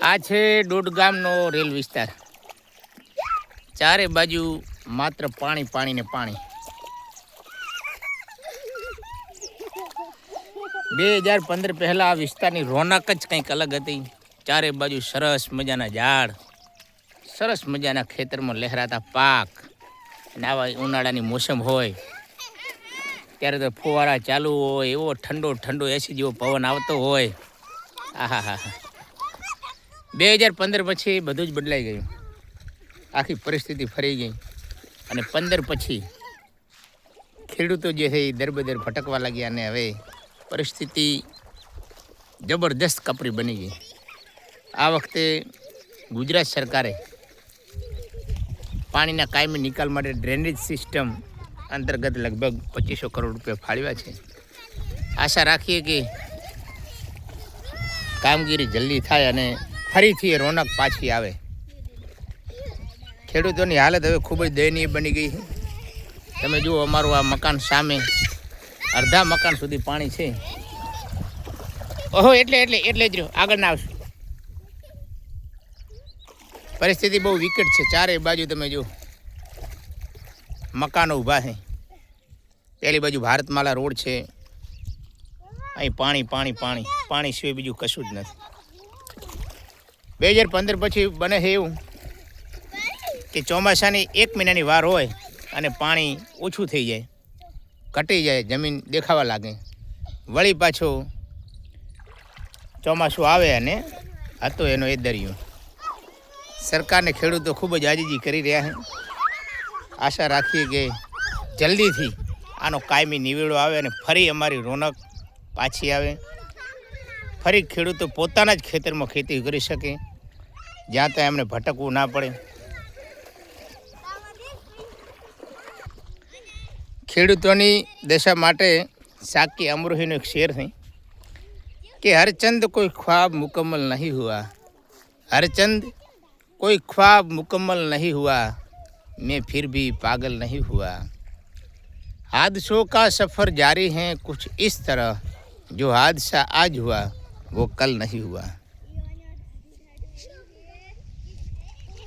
આ છે દોડ ગામનો રેલ વિસ્તાર. ચારે બાજુ માત્ર પાણી પાણી ને પાણી. 2015 પહેલાં આ વિસ્તારની રોનક જ કંઈક અલગ હતી. ચારે બાજુ સરસ મજાના ઝાડ, સરસ મજાના ખેતરમાં લહેરાતા પાક, અને આવા ઉનાળાની મોસમ હોય ત્યારે તો ફુવારા ચાલુ હોય, એવો ઠંડો ઠંડો એસી જેવો પવન આવતો હોય. આહા હા હા. 2015 પછી બધું જ બદલાઈ ગયું. આખી પરિસ્થિતિ ફરી ગઈ અને 15 પછી ખેડૂતો જે છે એ દરબદર ભટકવા લાગ્યા અને હવે પરિસ્થિતિ જબરદસ્ત કપરી બની ગઈ. આ વખતે ગુજરાત સરકારે પાણીના કાયમી નિકાલ માટે ડ્રેનેજ સિસ્ટમ અંતર્ગત લગભગ 2500 કરોડ રૂપિયા ફાળવ્યા છે. આશા રાખીએ કે કામગીરી જલ્દી થાય અને ફરીથી એ રોનક પાછી આવે. ખેડૂતોની હાલત હવે ખૂબ જ દયનીય બની ગઈ છે. તમે જુઓ, અમારું આ મકાન સામે અડધા મકાન સુધી પાણી છે. ઓહો, એટલે જ રહ્યો, આગળ ના આવશું. પરિસ્થિતિ બહુ વિકટ છે. ચારે બાજુ તમે જુઓ મકાનો ઊભા છે. પહેલી બાજુ ભારતમાલા રોડ છે. અહીં પાણી પાણી પાણી પાણી સિવાય બીજું કશું જ નથી. 2015 પછી બને છે એવું કે ચોમાસાની 1 મહિનાની વાર હોય અને પાણી ઓછું થઈ જાય, ઘટી જાય, જમીન દેખાવા લાગે. વળી પાછો ચોમાસું આવે અને હતો એનો એ દરિયો. સરકારને ખેડૂતો ખૂબ જ આજીજી કરી રહ્યા છે. આશા રાખીએ કે જલ્દીથી આનો કાયમી નિવેડો આવે અને ફરી અમારી રોનક પાછી આવે. ફરી ખેડૂતો પોતાના જ ખેતરમાં ખેતી કરી શકે, જ્યાં ત્યાં એમને ભટકવું ના પડે. ખેડૂતોની દશા માટે સાકી અમરોહીનો એક શેર છે કે હરચંદ કોઈ ખ્વાબ મુકમ્મલ નહીં હુઆ, હરચંદ कोई ख्वाब मुकम्मल नहीं हुआ, मैं फिर भी पागल नहीं हुआ. हादसों का सफ़र जारी है कुछ इस तरह, जो हादसा आज हुआ वो कल नहीं हुआ.